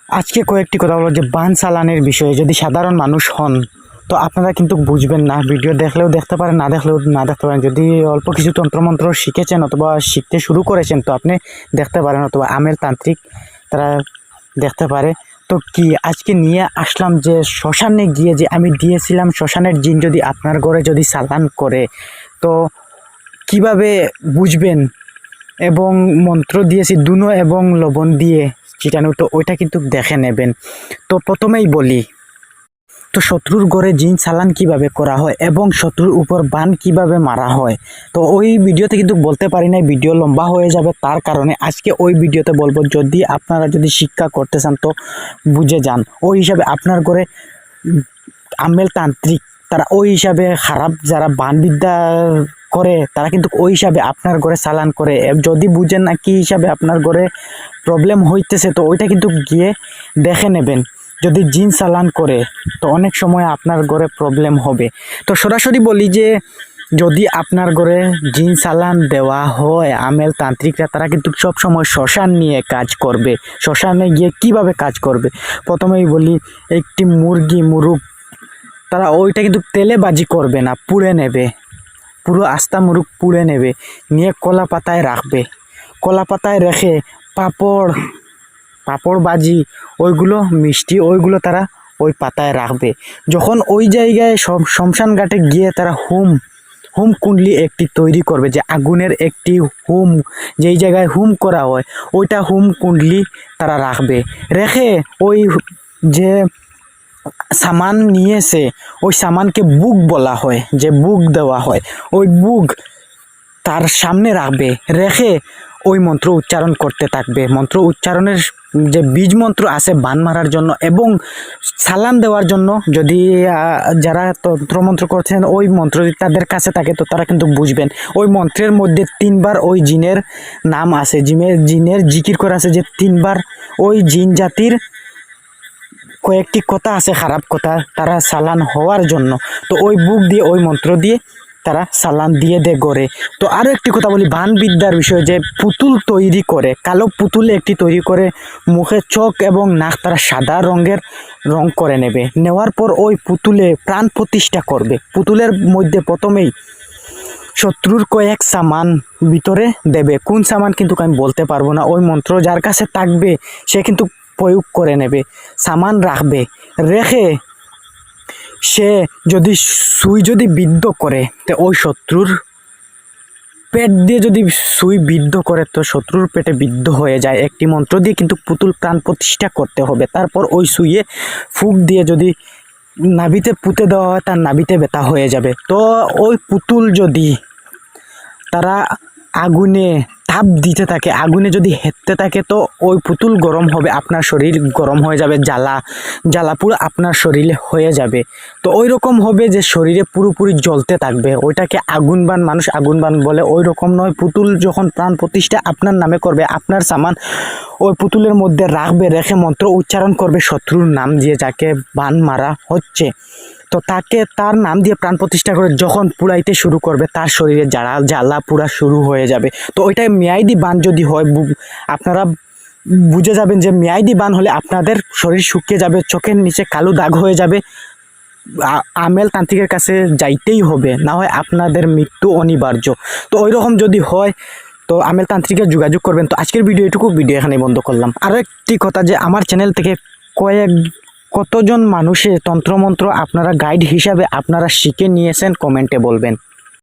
আজকে কয়েকটি কথা বলবো যে বান চালানের বিষয়ে। যদি সাধারণ মানুষ হন তো আপনারা কিন্তু বুঝবেন না, ভিডিও দেখলেও দেখতে পারেন, না দেখলেও না দেখতে পারেন। যদি অল্প কিছু তন্ত্রমন্ত্র শিখেছেন অথবা শিখতে শুরু করেছেন তো আপনি দেখতে পারেন, অথবা আমের তান্ত্রিক তারা দেখতে পারে। তো কি আজকে নিয়ে আসলাম যে শ্মশানে গিয়ে যে আমি দিয়েছিলাম, শ্মশানের জিন যদি আপনার ঘরে যদি চালান করে তো কিভাবে বুঝবেন, এবং মন্ত্র দিয়েছি দুনো এবং লবণ দিয়ে চিটানো, তো ওইটা কিন্তু দেখে নেবেন। তো প্রথমেই বলি, তো শত্রুর ঘরে জিন চালান কিভাবে করা হয় এবং শত্রুর উপর বান কিভাবে মারা হয়, তো ওই ভিডিওতে কিন্তু বলতে পারি না, ভিডিও লম্বা হয়ে যাবে। তার কারণে আজকে ওই ভিডিওতে বলবো। যদি আপনারা যদি শিক্ষা করতে চান তো বুঝে যান। ওই হিসাবে আপনার ঘরে আমেল তান্ত্রিক তারা ওই হিসাবে খারাপ যারা বানবিদ্যা করে তারা কিন্তু ওই হিসাবে আপনার ঘরে চালান করে। যদি বুঝেন না কি হিসাবে আপনার ঘরে প্রবলেম হইতেছে তো ওইটা কিন্তু গিয়ে দেখে নেবেন। যদি জিন চালান করে তো অনেক সময় আপনার ঘরে প্রবলেম হবে। তো সরাসরি বলি যে যদি আপনার ঘরে জিন চালান দেওয়া হয়, আমেল তান্ত্রিকরা তারা কিন্তু সব সময় শ্মশান নিয়ে কাজ করবে। শ্মশানে গিয়ে কিভাবে কাজ করবে, প্রথমেই বলি, একটি মুরুগ তারা ওইটা কিন্তু তেলে বাজি করবে না, পুড়ে নেবে, পুরো আস্তা মুরুগ পুড়ে নেবে, নিয়ে কলা পাতায় রাখবে। কলা পাতায় রেখে পাঁপড় বাজি ওইগুলো মিষ্টি ওইগুলো তারা ওই পাতায় রাখবে। যখন ওই জায়গায় শ্মশান ঘাটে গিয়ে তারা হুম কুণ্ডলি একটি তৈরি করবে, যে আগুনের একটি হুম, যেই জায়গায় হুম করা হয় ওইটা হুম কুণ্ডলি তারা রাখবে। রেখে ওই যে সামান নিয়েছে ওই সামানকে বুক বলা হয়, যে বুক দেওয়া হয়, ওই বুক তার সামনে রাখবে। রেখে ওই মন্ত্র উচ্চারণ করতে থাকবে। মন্ত্র উচ্চারণের যে বীজ মন্ত্র আছে বান মারার জন্য এবং সালান দেওয়ার জন্য, যদি যারা তন্ত্রমন্ত্র করছেন ওই মন্ত্র যদি তাদের কাছে থাকে তো তারা কিন্তু বুঝবেন। ওই মন্ত্রের মধ্যে 3বার ওই জিনের নাম আছে, জিনের জিকির করা আছে, যে 3বার ওই জিন জাতির কয়েকটি কথা আছে, খারাপ কথা, তারা চালান হওয়ার জন্য। তো ওই বুক দিয়ে ওই মন্ত্র দিয়ে তারা চালান দিয়ে দে গড়ে। তো আরও একটি কথা বলি বান বিদ্যার বিষয়ে, যে পুতুল তৈরি করে, কালো পুতুলে একটি তৈরি করে, মুখে চোখ এবং নাক তারা সাদা রং করে নেবে। নেওয়ার পর ওই পুতুলে প্রাণ প্রতিষ্ঠা করবে। পুতুলের মধ্যে প্রথমেই শত্রুর কয়েক সামান ভিতরে দেবে। কোন সামান কিন্তু আমি বলতে পারবো না, ওই মন্ত্র যার কাছে থাকবে সে কিন্তু প্রয়োগ করে নেবে। সামান রাখবে, রেখে সে যদি সুই যদি বিদ্ধ করে তো ওই শত্রুর পেট দিয়ে যদি সুই বিদ্ধ করে তো শত্রুর পেটে বিদ্ধ হয়ে যায়। একটি মন্ত্র দিয়ে কিন্তু পুতুল প্রাণ প্রতিষ্ঠা করতে হবে। তারপর ওই সুইয়ে ফুঁক দিয়ে যদি নাভিতে পুঁতে দেওয়া হয় তার নাভিতে ব্যথা হয়ে যাবে। তো ওই পুতুল যদি তারা আগুনে তাপ দিতে থাকে, আগুনে যদি হেঁটতে থাকে তো ওই পুতুল গরম হবে, আপনার শরীর গরম হয়ে যাবে, জ্বালা পুরো আপনার শরীরে হয়ে যাবে। তো ওই রকম হবে যে শরীরে পুরোপুরি জ্বলতে থাকবে, ওইটাকে আগুনবান, মানুষ আগুনবান বলে। ওই রকম নয়, পুতুল যখন প্রাণ প্রতিষ্ঠা আপনার নামে করবে, আপনার সামান ওই পুতুলের মধ্যে রাখবে, রেখে মন্ত্র উচ্চারণ করবে শত্রুর নাম দিয়ে, যাকে বান মারা হচ্ছে, তো তাকে তার নাম দিয়ে প্রাণ প্রতিষ্ঠা করে যখন পুড়াইতে শুরু করবে তার শরীরে জ্বালা পুরা শুরু হয়ে যাবে। তো ওইটাই মেয়াদি বান যদি হয়, আপনারা বুঝে যাবেন যে মেয়াদি বান হলে আপনাদের শরীর শুকিয়ে যাবে, চোখের নিচে কালো দাগ হয়ে যাবে, আমেল তান্ত্রিকের কাছে যাইতেই হবে, না হয় আপনাদের মৃত্যু অনিবার্য। তো ওই রকম যদি হয় তো আমেল তান্ত্রিকের যোগাযোগ করবেন। তো আজকের ভিডিও এখানে বন্ধ করলাম। আরও একটি কথা, যে আমার চ্যানেল থেকে কতজন মানুষের তন্ত্রমন্ত্র আপনারা গাইড হিসাবে আপনারা শিখে নিয়েছেন কমেন্টে বলবেন।